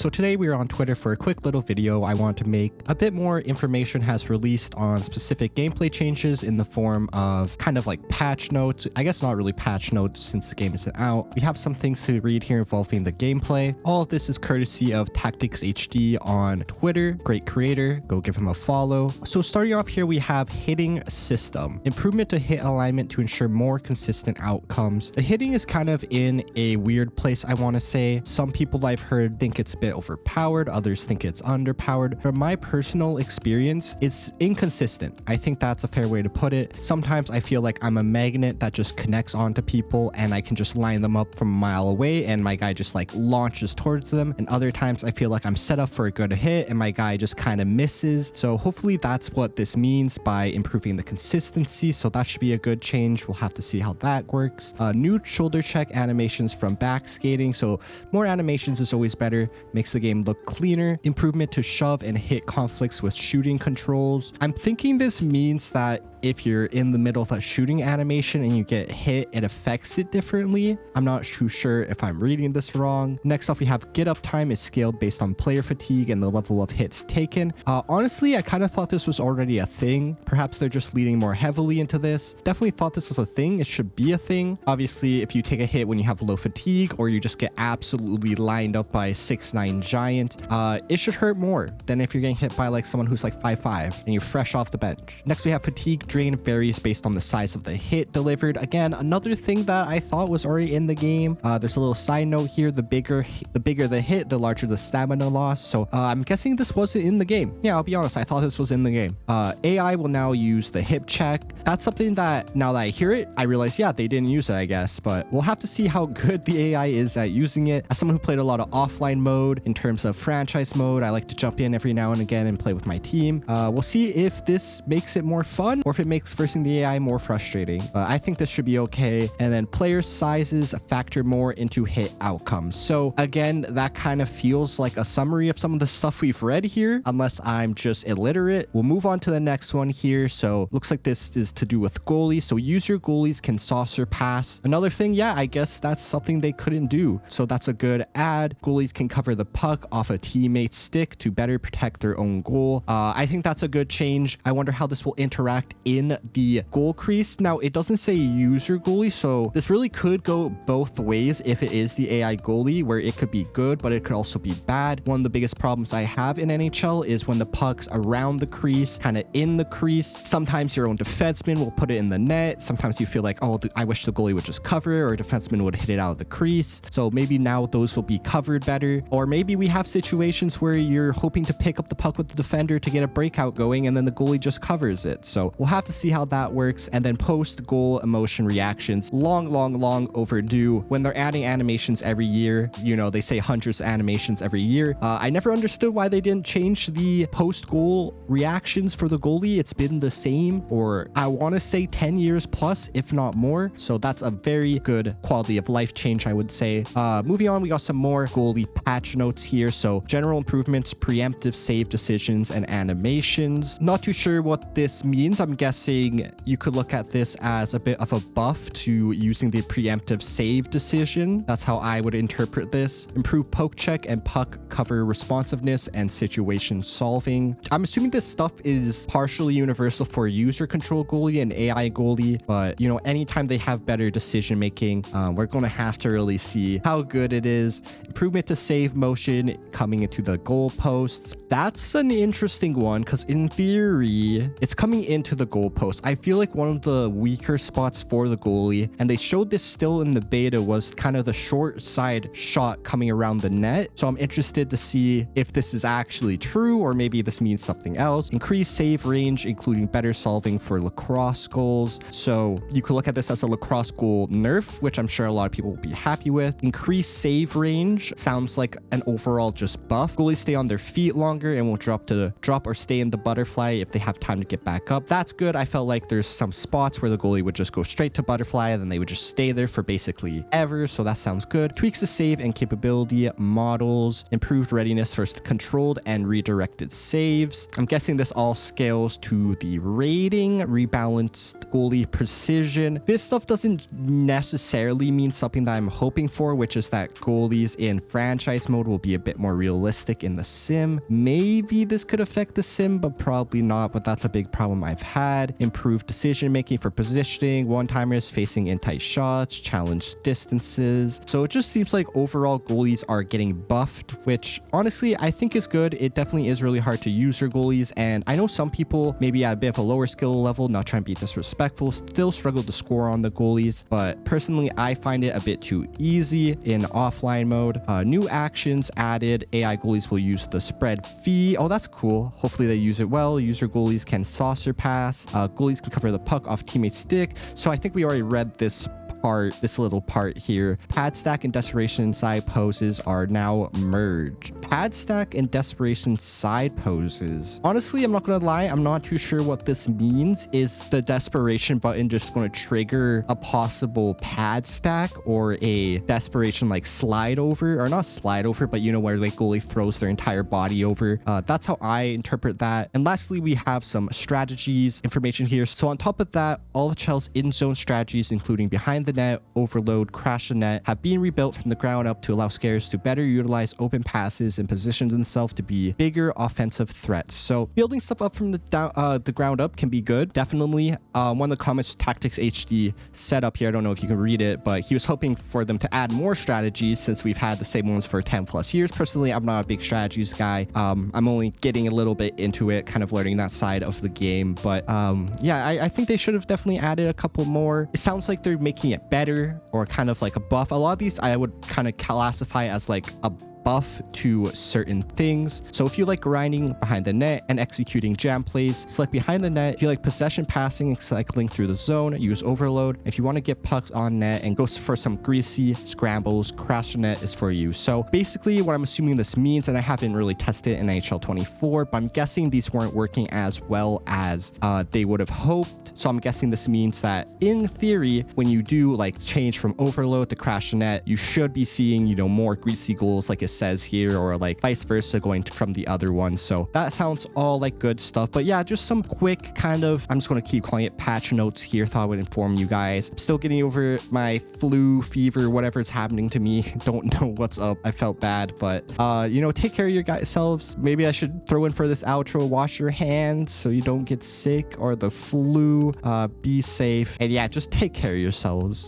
So today we are on Twitter for a quick little video I want to make. A bit more information has released on specific gameplay changes in the form of kind of like patch notes. I guess not really patch notes since the game isn't out. We have some things to read here involving the gameplay. All of this is courtesy of Tactics HD on Twitter. Great creator, go give him a follow. So starting off here, we have hitting system. Improvement to hit alignment to ensure more consistent outcomes. The hitting is kind of in a weird place, I want to say. Some people I've heard think it's a bit overpowered, others think it's underpowered. From my personal experience, it's inconsistent. I think that's a fair way to put it. Sometimes I feel like I'm a magnet that just connects onto people and I can just line them up from a mile away and my guy just like launches towards them. And other times I feel like I'm set up for a good hit and my guy just kind of misses. So hopefully that's what this means by improving the consistency. So that should be a good change. We'll have to see how that works. New shoulder check animations from back skating. So more animations is always better. Makes the game look cleaner. Improvement to shove and hit conflicts with shooting controls. I'm thinking this means that if you're in the middle of a shooting animation and you get hit, it affects it differently. I'm not too sure if I'm reading this wrong. Next off, we have get up time is scaled based on player fatigue and the level of hits taken. Honestly, I kind of thought this was already a thing. Perhaps they're just leaning more heavily into this. Definitely thought this was a thing. It should be a thing. Obviously, if you take a hit when you have low fatigue or you just get absolutely lined up by a 6'9" giant, it should hurt more than if you're getting hit by like someone who's like 5'5" and you're fresh off the bench. Next, we have fatigue drain varies based on the size of the hit delivered. Again, another thing that I thought was already in the game. There's a little side note here. The bigger the hit, the larger the stamina loss. So I'm guessing this wasn't in the game. Yeah, I'll be honest. I thought this was in the game. AI will now use the hip check. That's something that now that I hear it, I realize, yeah, they didn't use it, I guess, but we'll have to see how good the AI is at using it. As someone who played a lot of offline mode in terms of franchise mode, I like to jump in every now and again and play with my team. We'll see if this makes it more fun or if it makes versing the AI more frustrating. I think this should be okay. And then player sizes factor more into hit outcomes. So again, that kind of feels like a summary of some of the stuff we've read here, unless I'm just illiterate. We'll move on to the next one here. So looks like this is to do with goalies. So user goalies can saucer pass. Another thing, yeah, I guess that's something they couldn't do. So that's a good add. Goalies can cover the puck off a teammate's stick to better protect their own goal. I think that's a good change. I wonder how this will interact in the goal crease. Now, it doesn't say user goalie, so this really could go both ways if it is the AI goalie, where it could be good, but it could also be bad. One of the biggest problems I have in NHL is when the puck's around the crease, kind of in the crease. Sometimes your own defenseman will put it in the net. Sometimes you feel like, oh, I wish the goalie would just cover it, or a defenseman would hit it out of the crease. So maybe now those will be covered better. Or maybe we have situations where you're hoping to pick up the puck with the defender to get a breakout going, and then the goalie just covers it. So we'll have to see how that works. And then post-goal emotion reactions, long overdue. When they're adding animations every year, you know, they say hundreds of animations every year. I never understood why they didn't change the post-goal reactions for the goalie. It's been the same, or I want to say 10 years plus, if not more. So that's a very good quality of life change, I would say. Moving on, we got some more goalie patch notes here. So general improvements, preemptive save decisions, and animations. Not too sure what this means. I'm guessing you could look at this as a bit of a buff to using the preemptive save decision. That's how I would interpret this. Improve poke check and puck cover responsiveness and situation solving. I'm assuming this stuff is partially universal for user control goalie and AI goalie, but you know, anytime they have better decision making, we're going to have to really see how good it is. Improvement to save motion coming into the goal posts. That's an interesting one because in theory, it's coming into the goal post. I feel like one of the weaker spots for the goalie, and they showed this still in the beta, was kind of the short side shot coming around the net. So I'm interested to see if this is actually true, or maybe this means something else. Increase save range, including better solving for lacrosse goals. So you could look at this as a lacrosse goal nerf, which I'm sure a lot of people will be happy with. Increase save range sounds like an overall just buff. Goalies stay on their feet longer and won't drop or stay in the butterfly if they have time to get back up. That's good. I felt like there's some spots where the goalie would just go straight to butterfly and then they would just stay there for basically ever. So that sounds good. Tweaks the save and capability models, improved readiness for controlled and redirected saves. I'm guessing this all scales to the rating. balanced goalie precision. This stuff doesn't necessarily mean something that I'm hoping for, which is that goalies in franchise mode will be a bit more realistic in the sim. Maybe this could affect the sim, but probably not. But that's a big problem I've had. Improved decision making for positioning, one-timers facing in tight shots, challenge distances. So it just seems like overall goalies are getting buffed, which honestly I think is good. It definitely is really hard to use your goalies, and I know some people maybe at a bit of a lower skill level, not trying to be disrespectful, still struggle to score on the goalies, but personally I find it a bit too easy in offline mode. New actions added. AI goalies will use the spread fee. Oh, that's cool. Hopefully they use it well. User goalies can saucer pass. Goalies can cover the puck off teammate's stick. So I think we already read this little part here. Pad stack and desperation side poses are now merged. Pad stack and desperation side poses. Honestly, I'm not gonna lie, I'm not too sure what this means. Is the desperation button just going to trigger a possible pad stack or a desperation like slide over, or not slide over, but you know, where like goalie throws their entire body over. That's how I interpret that. And lastly, we have some strategies information here. So on top of that, all of Chel's in-zone strategies, including behind the net, overload, crash the net, have been rebuilt from the ground up to allow Scares to better utilize open passes and position themselves to be bigger offensive threats. So building stuff up from the ground up can be good, definitely. One of the comments Tactics HD set up here, I don't know if you can read it, but he was hoping for them to add more strategies since we've had the same ones for 10 plus years. Personally, I'm not a big strategies guy. I'm only getting a little bit into it, kind of learning that side of the game, but yeah, I think they should have definitely added a couple more. It sounds like they're making it better, or kind of like a buff. A lot of these I would kind of classify as like a buff to certain things. So if you like grinding behind the net and executing jam plays, select behind the net. If you like possession passing and cycling through the zone, use overload. If you want to get pucks on net and go for some greasy scrambles, crash the net is for you. So basically what I'm assuming this means, and I haven't really tested it in NHL 24, but I'm guessing these weren't working as well as they would have hoped. So I'm guessing this means that in theory, when you do like change from overload to crash the net, you should be seeing, you know, more greasy goals like it says here, or like vice versa going from the other one. So that sounds all like good stuff. But yeah, just some quick kind of, I'm just going to keep calling it patch notes here. Thought I would inform you guys. I'm still getting over my flu, fever, whatever's happening to me. Don't know what's up. I felt bad, but you know, take care of your guys selves. Maybe I should throw in for this outro, wash your hands so you don't get sick or the flu. Be safe, and yeah, just take care of yourselves.